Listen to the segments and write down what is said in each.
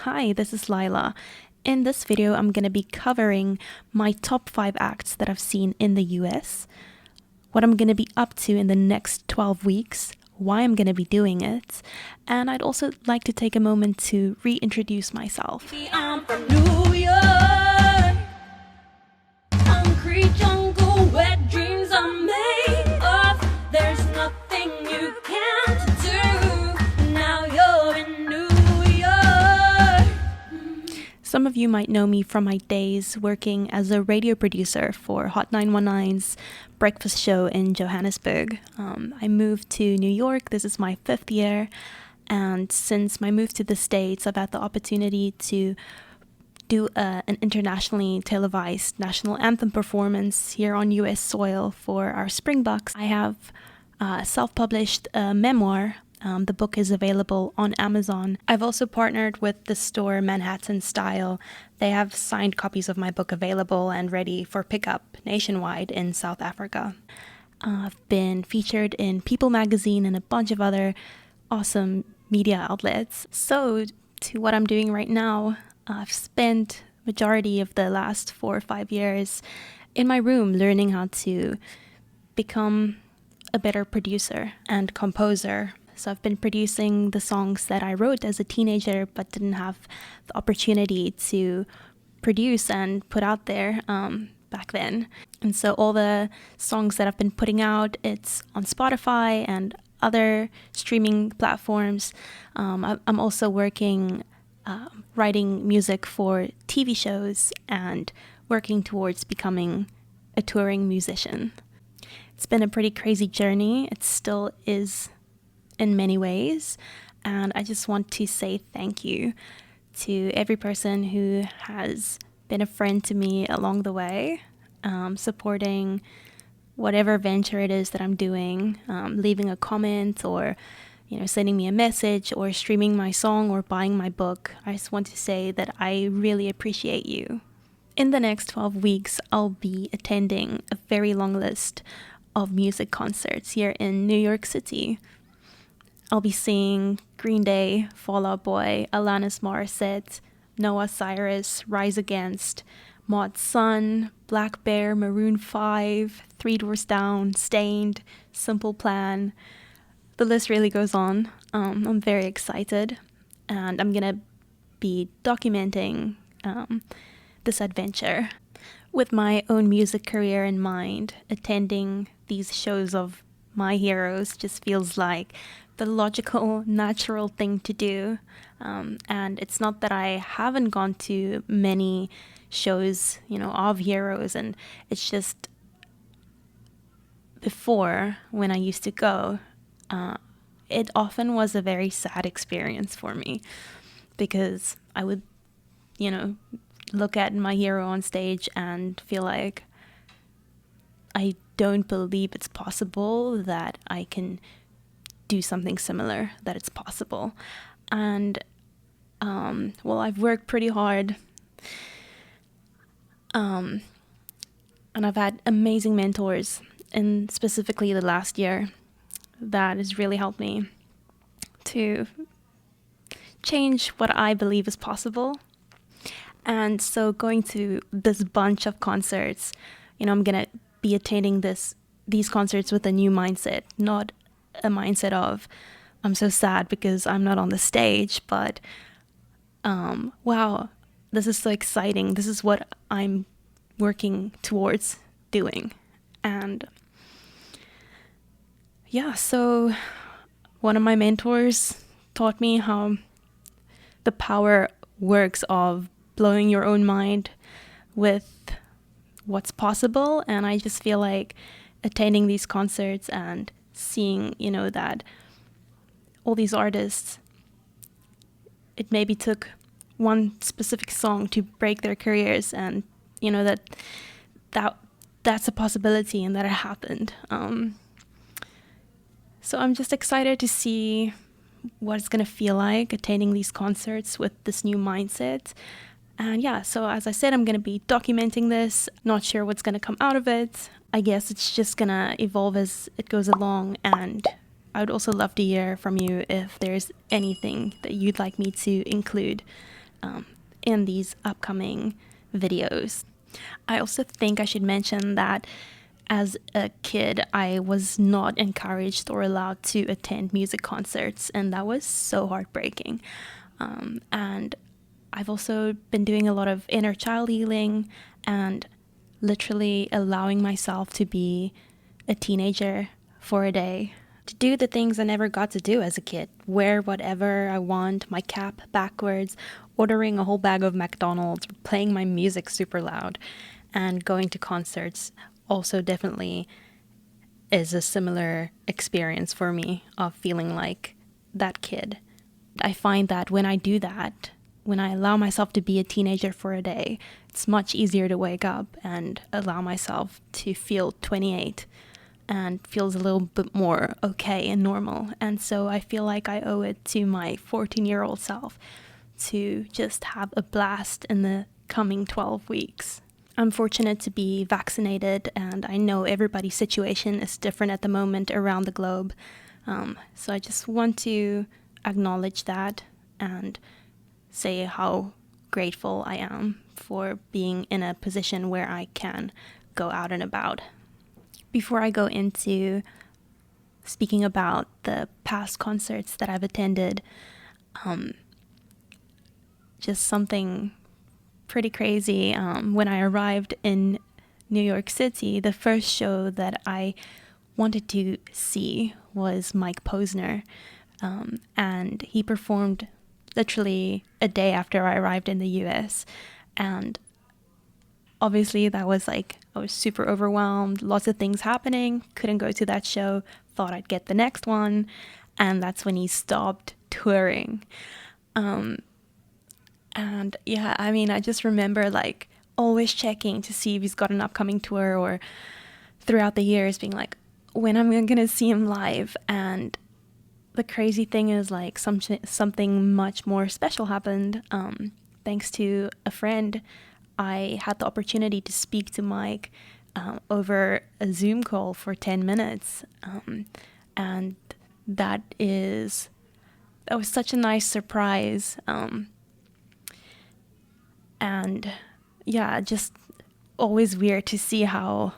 Hi, this is Lila. In this video, I'm going to be covering my top 5 acts that I've seen in the US, what I'm going to be up to in the next 12 weeks, why I'm going to be doing it, and I'd also like to take a moment to reintroduce myself. I'm from New York, concrete jungle, wet dreams are made of. There's nothing you can't do. Now you're in New York. Some of you might know me from my days working as a radio producer for Hot 919's breakfast show in Johannesburg. I moved to New York. This is my 5th year. And since my move to the States, I've had the opportunity to do an internationally televised national anthem performance here on US soil for our Springboks. I have self-published a memoir. The book is available on Amazon. I've also partnered with the store Manhattan Style. They have signed copies of my book available and ready for pickup nationwide in South Africa. I've been featured in People magazine and a bunch of other awesome media outlets. So to what I'm doing right now, I've spent majority of the last 4 or 5 years in my room learning how to become a better producer and composer. So I've been producing the songs that I wrote as a teenager but didn't have the opportunity to produce and put out there back then. And so all the songs that I've been putting out, it's on Spotify and other streaming platforms. I'm also working writing music for TV shows and working towards becoming a touring musician. It's been a pretty crazy journey. It still is in many ways, and I just want to say thank you to every person who has been a friend to me along the way, supporting whatever venture it is that I'm doing, leaving a comment or sending me a message or streaming my song or buying my book. I just want to say that I really appreciate you. In the next 12 weeks, I'll be attending a very long list of music concerts here in New York City. I'll be seeing Green Day, Fall Out Boy, Alanis Morissette, Noah Cyrus, Rise Against, Mod Sun, Black Bear, Maroon 5, Three Doors Down, Stained, Simple Plan. The list really goes on. I'm very excited, and I'm gonna be documenting this adventure. With my own music career in mind, attending these shows of my heroes just feels like the logical, natural thing to do. And it's not that I haven't gone to many shows, of heroes, and it's just before, when I used to go, it often was a very sad experience for me because I would, look at my hero on stage and feel like I don't believe it's possible that I can do something similar, that it's possible. And I've worked pretty hard, and I've had amazing mentors, and specifically the last year that has really helped me to change what I believe is possible. And so going to this bunch of concerts, I'm gonna be attending these concerts with a new mindset, not a mindset of I'm so sad because I'm not on the stage, but wow, this is so exciting. This is what I'm working towards doing. And yeah, so one of my mentors taught me how the power works of blowing your own mind with what's possible. And I just feel like attending these concerts and seeing, that all these artists, it maybe took one specific song to break their careers, and that's a possibility and that it happened. So I'm just excited to see what it's gonna feel like attending these concerts with this new mindset. And yeah, so as I said, I'm gonna be documenting this. Not sure what's gonna come out of it. I guess it's just gonna evolve as it goes along, and I would also love to hear from you if there's anything that you'd like me to include. in these upcoming videos. I also think I should mention that as a kid, I was not encouraged or allowed to attend music concerts, and that was so heartbreaking. And I've also been doing a lot of inner child healing and literally allowing myself to be a teenager for a day, to do the things I never got to do as a kid. Wear whatever I want, my cap backwards, ordering a whole bag of McDonald's, playing my music super loud, and going to concerts also definitely is a similar experience for me of feeling like that kid. I find that when I do that, when I allow myself to be a teenager for a day, it's much easier to wake up and allow myself to feel 28 and feels a little bit more okay and normal. And so I feel like I owe it to my 14-year-old self to just have a blast in the coming 12 weeks. I'm fortunate to be vaccinated, and I know everybody's situation is different at the moment around the globe. So I just want to acknowledge that and say how grateful I am for being in a position where I can go out and about. Before I go into speaking about the past concerts that I've attended, just something pretty crazy. When I arrived in New York City, the first show that I wanted to see was Mike Posner, and he performed literally a day after I arrived in the US, and obviously that was like, I was super overwhelmed, lots of things happening, couldn't go to that show, thought I'd get the next one, and that's when he stopped touring. And yeah, I mean, I just remember like always checking to see if he's got an upcoming tour, or throughout the years being like, when am I gonna see him live? And the crazy thing is like something much more special happened. Thanks to a friend, I had the opportunity to speak to Mike over a Zoom call for 10 minutes. And that was such a nice surprise. And yeah, just always weird to see how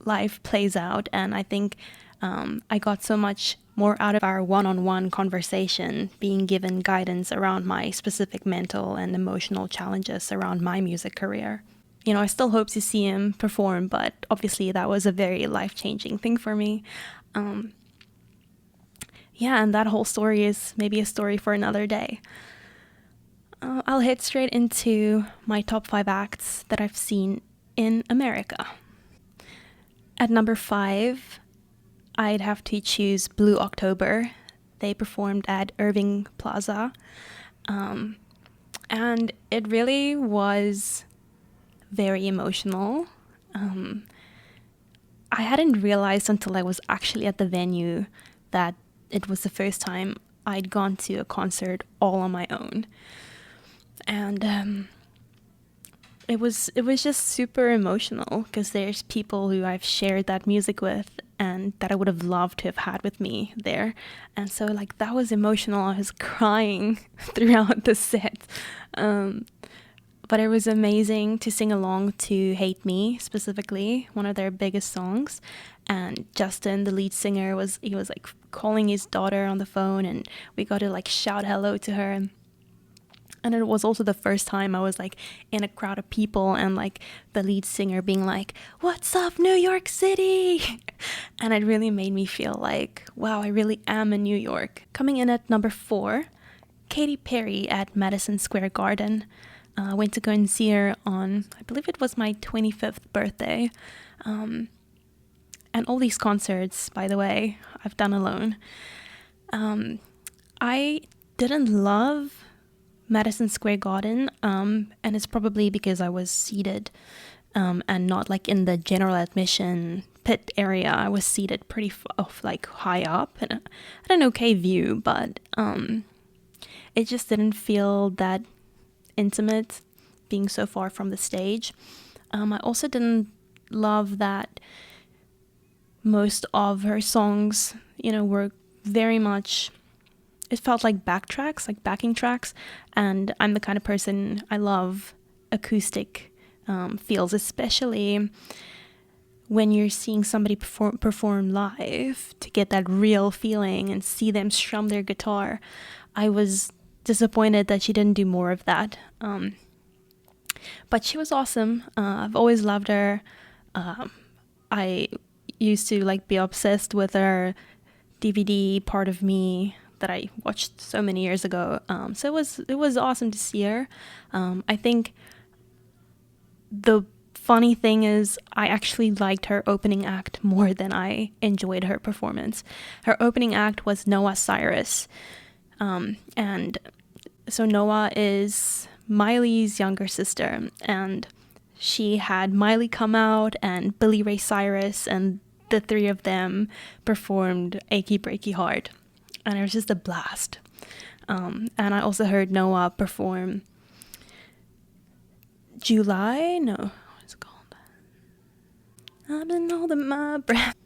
life plays out. And I think I got so much more out of our one-on-one conversation, being given guidance around my specific mental and emotional challenges around my music career. You know, I still hope to see him perform, but obviously that was a very life-changing thing for me. Yeah, and that whole story is maybe a story for another day. I'll head straight into my top 5 acts that I've seen in America. At number 5, I'd have to choose Blue October. They performed at Irving Plaza. And it really was very emotional. I hadn't realized until I was actually at the venue that it was the first time I'd gone to a concert all on my own. And it was just super emotional because there's people who I've shared that music with and that I would have loved to have had with me there. And so like that was emotional. I was crying throughout the set. But it was amazing to sing along to Hate Me, specifically, one of their biggest songs. And Justin, the lead singer, he was like calling his daughter on the phone, and we got to like shout hello to her. And it was also the first time I was like in a crowd of people and like the lead singer being like, "What's up, New York City?" And it really made me feel like, wow, I really am in New York. Coming in at number 4, Katy Perry at Madison Square Garden. I went to go and see her on, I believe it was my 25th birthday. And all these concerts, by the way, I've done alone. I didn't love Madison Square Garden, and it's probably because I was seated and not like in the general admission pit area. I was seated pretty like high up and had an okay view, but it just didn't feel that intimate being so far from the stage. I also didn't love that most of her songs, were very much it felt like backtracks, like backing tracks. And I'm the kind of person, I love acoustic feels, especially when you're seeing somebody perform live, to get that real feeling and see them strum their guitar. I was disappointed that she didn't do more of that. But she was awesome. I've always loved her. I used to like be obsessed with her DVD Part of Me that I watched so many years ago. So it was awesome to see her. I think the funny thing is I actually liked her opening act more than I enjoyed her performance. Her opening act was Noah Cyrus. And so Noah is Miley's younger sister, and she had Miley come out and Billy Ray Cyrus, and the three of them performed Achy Breaky Heart, and it was just a blast. And I also heard Noah perform July? No, what's it called? I've been holding my breath.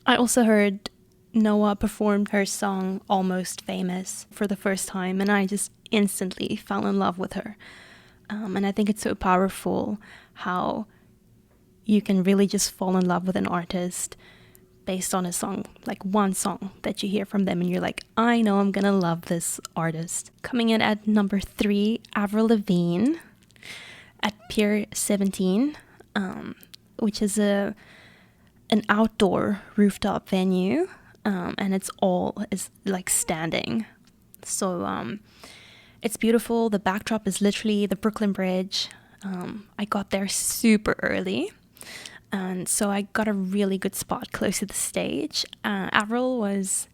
I also heard Noah performed her song Almost Famous for the first time, and I just instantly fell in love with her. And I think it's so powerful how you can really just fall in love with an artist based on a song, like one song that you hear from them and you're like, I know I'm gonna love this artist. Coming in at number 3, Avril Lavigne at Pier 17, which is an outdoor rooftop venue, and it's like standing. So it's beautiful. The backdrop is literally the Brooklyn Bridge. I got there super early, and so I got a really good spot close to the stage. Avril was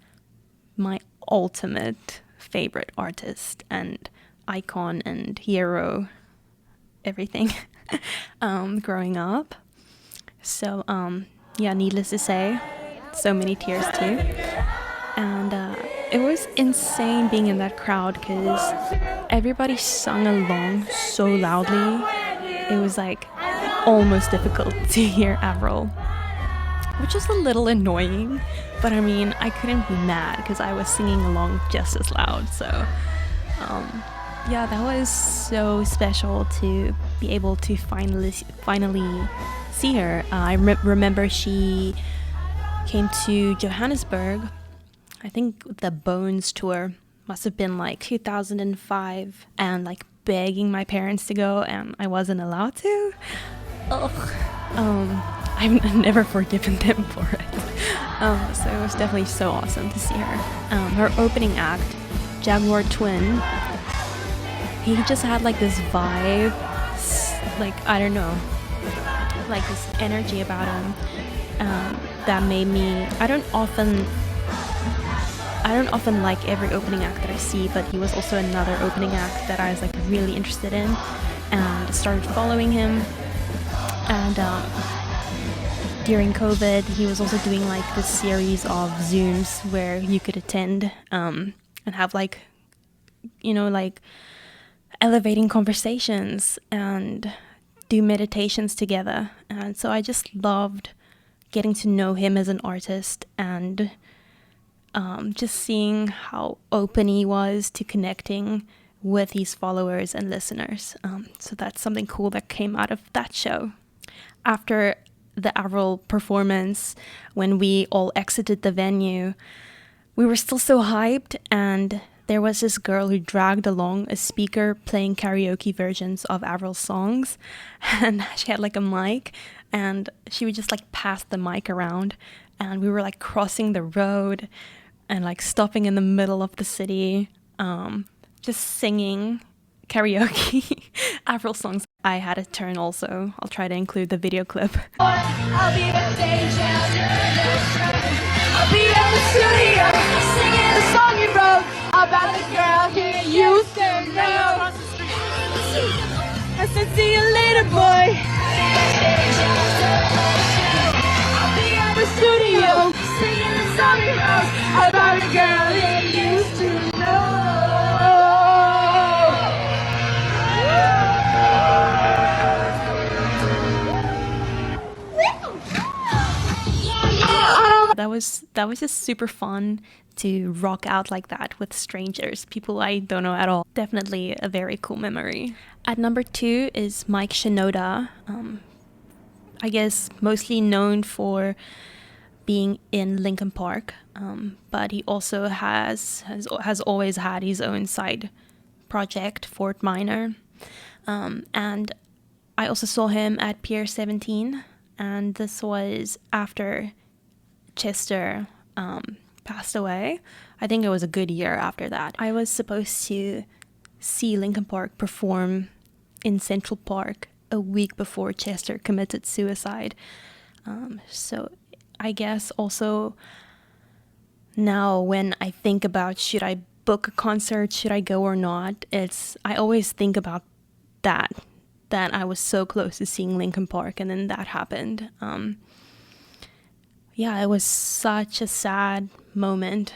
my ultimate favorite artist and icon and hero, everything, growing up. So yeah, needless to say, so many tears too. And it was insane being in that crowd because everybody sung along so loudly. It was like almost difficult to hear Avril, which was a little annoying, but I mean, I couldn't be mad because I was singing along just as loud. So yeah, that was so special to be able to finally see her. I remember she came to Johannesburg. I think the Bones tour must have been like 2005, and like begging my parents to go, and I wasn't allowed to. I've never forgiven them for it. So it was definitely so awesome to see her. Her opening act, Jaguar Twin, he just had like this vibe, like, I don't know, like this energy about him that made me, I don't often like every opening act that I see, but he was also another opening act that I was like really interested in and started following him. And during COVID, he was also doing like this series of Zooms where you could attend and have like, you know, like elevating conversations and do meditations together. And so I just loved getting to know him as an artist and just seeing how open he was to connecting with his followers and listeners. So that's something cool that came out of that show. After the Avril performance, when we all exited the venue, we were still so hyped, and there was this girl who dragged along a speaker playing karaoke versions of Avril's songs, and she had like a mic, and she would just like pass the mic around, and we were like crossing the road and like stopping in the middle of the city, just singing karaoke Avril songs. I had a turn also. I'll try to include the video clip. I'll be at I'll be at the studio singing the song you wrote about the girl he used to know. I said, see you later, boy. I'll be at the studio singing the song you wrote about the girl he used to know. That that was just super fun to rock out like that with strangers, people I don't know at all. Definitely a very cool memory. At number 2 is Mike Shinoda. I guess mostly known for being in Linkin Park, but he also has always had his own side project, Fort Minor, and I also saw him at Pier 17, and this was after Chester passed away. I think it was a good year after that. I was supposed to see Linkin Park perform in Central Park a week before Chester committed suicide. So I guess also now when I think about should I book a concert, should I go or not, I always think about that I was so close to seeing Linkin Park and then that happened. Yeah, it was such a sad moment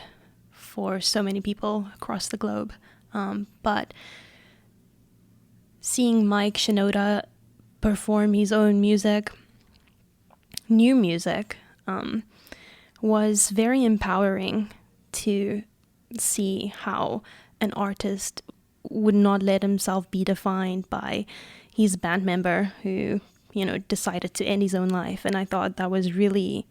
for so many people across the globe. But seeing Mike Shinoda perform his own music, new music, was very empowering to see how an artist would not let himself be defined by his band member who, decided to end his own life. And I thought that was really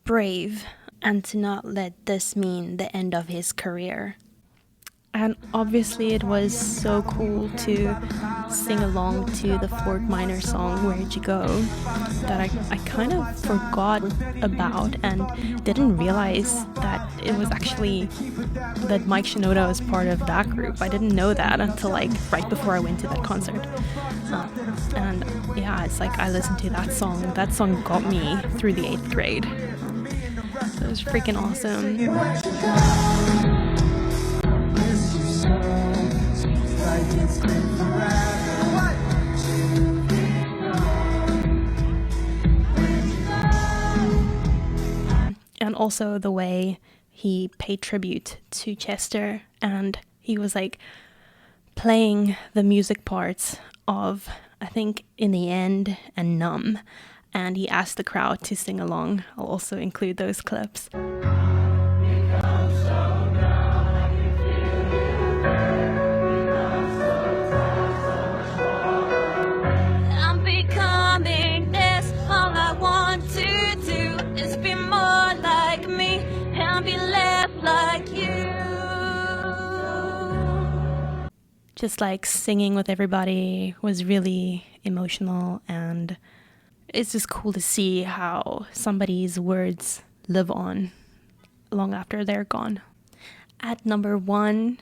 brave, and to not let this mean the end of his career. And obviously it was so cool to sing along to the Fort Minor song, Where'd You Go, that I kind of forgot about and didn't realize that it was actually that Mike Shinoda was part of that group. I didn't know that until right before I went to that concert. And yeah, it's I listened to that song. That song got me through the 8th grade. So it was freaking awesome. And also the way he paid tribute to Chester, and he was playing the music parts of, I think, In the End and Numb, and he asked the crowd to sing along. I'll also include those clips. Just singing with everybody was really emotional, and it's just cool to see how somebody's words live on long after they're gone. At number 1,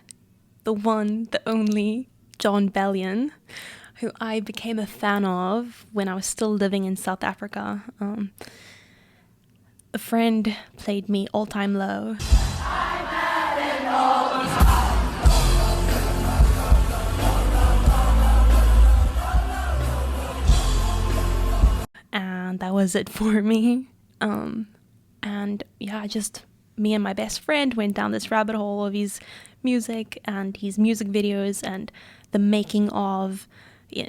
the only, Jon Bellion, who I became a fan of when I was still living in South Africa. A friend played me All Time Low. And that was it for me. And yeah, just me and my best friend went down this rabbit hole of his music and his music videos and the making of,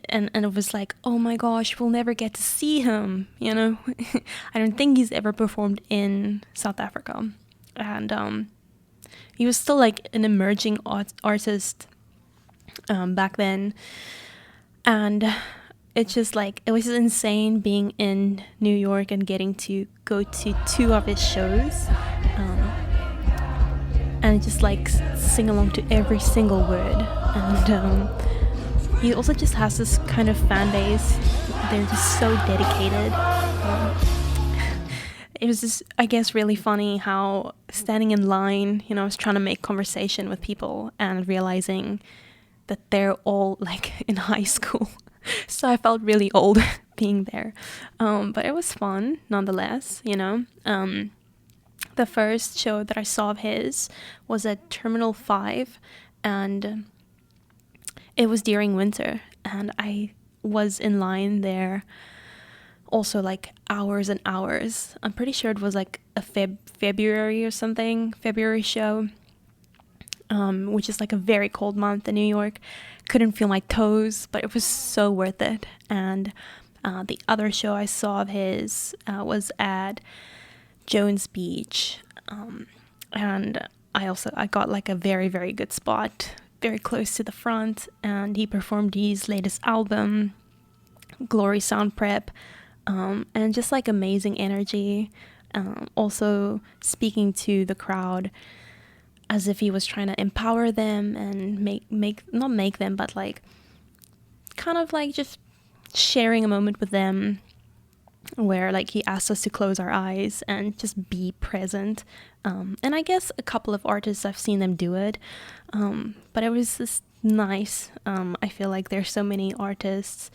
and it was oh my gosh, we'll never get to see him, I don't think he's ever performed in South Africa. And he was still an emerging artist back then. And it's just it was just insane being in New York and getting to go to 2 of his shows, and just sing along to every single word. And he also just has this kind of fan base. They're just so dedicated. It was just, I guess, really funny how standing in line, I was trying to make conversation with people and realizing that they're all in high school. So I felt really old being there. But it was fun nonetheless, The first show that I saw of his was at Terminal 5, and it was during winter, and I was in line there also hours and hours. I'm pretty sure it was a February or something, February show, which is a very cold month in New York. Couldn't feel my toes, but it was so worth it. And the other show I saw of his was at Jones Beach, and I got like a very, very good spot, very close to the front, and he performed his latest album, Glory Sound Prep, and just like amazing energy, also speaking to the crowd as if he was trying to empower them and not make them, but like kind of like just sharing a moment with them where like he asked us to close our eyes and just be present. And I guess a couple of artists, I've seen them do it, but it was just nice. I feel like there's so many artists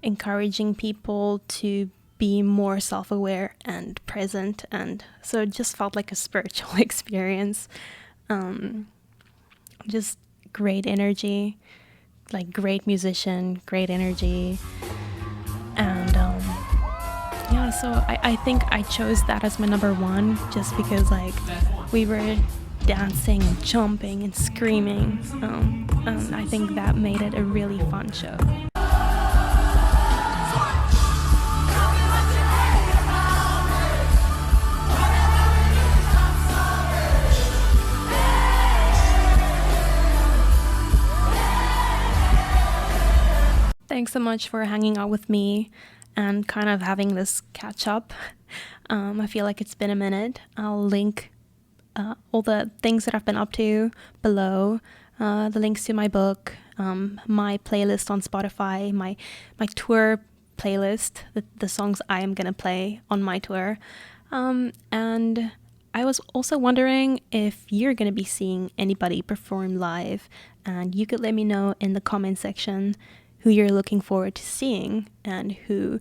encouraging people to be more self-aware and present, and so it just felt like a spiritual experience. Just great energy, like great musician, great energy, and yeah, so I think I chose that as my number one just because like we were dancing and jumping and screaming, and I think that made it a really fun show. Thanks so much for hanging out with me and kind of having this catch up. I feel like it's been a minute. I'll link all the things that I've been up to below, the links to my book, my playlist on Spotify, my tour playlist, the songs I am gonna play on my tour. And I was also wondering if you're gonna be seeing anybody perform live, and you could let me know in the comment section who you're looking forward to seeing and who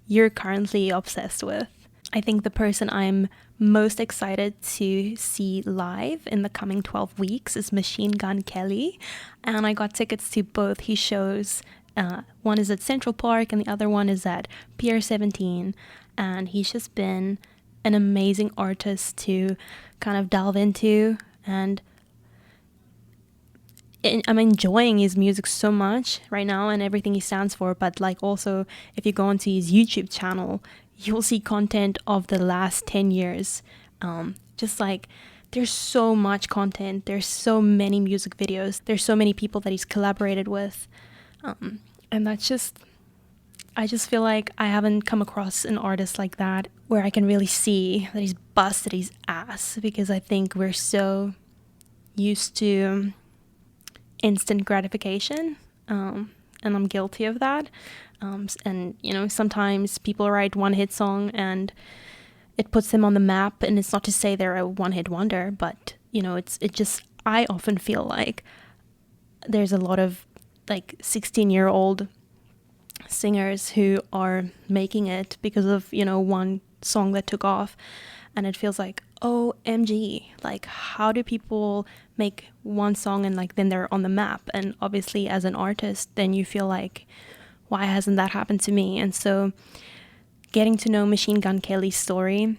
you're currently obsessed with. I think the person I'm most excited to see live in the coming 12 weeks is Machine Gun Kelly, and I got tickets to both his shows. One is at Central Park and the other one is at Pier 17, and he's just been an amazing artist to kind of delve into, and I'm enjoying his music so much right now and everything he stands for. But like also, if you go onto his YouTube channel, you'll see content of the last 10 years. Just like there's so much content, there's so many music videos, there's so many people that he's collaborated with, and that's just, I just feel like I haven't come across an artist like that where I can really see that he's busted his ass, because I think we're so used to instant gratification, and I'm guilty of that. And you know, sometimes people write one hit song and it puts them on the map, and it's not to say they're a one-hit wonder, but you know, it just, I often feel like there's a lot of like 16-year-old singers who are making it because of, you know, one song that took off, and it feels like, OMG, like how do people make one song and like then they're on the map? And obviously as an artist, then you feel like, why hasn't that happened to me? And so getting to know Machine Gun Kelly's story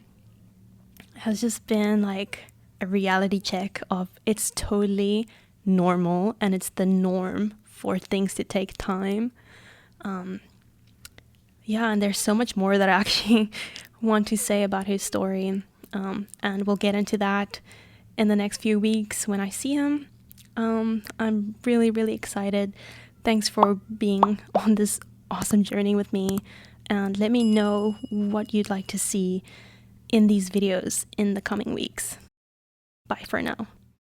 has just been like a reality check of it's totally normal and it's the norm for things to take time. Yeah, and there's so much more that I actually want to say about his story. And we'll get into that in the next few weeks when I see him. I'm really, really excited. Thanks for being on this awesome journey with me. And let me know what you'd like to see in these videos in the coming weeks. Bye for now.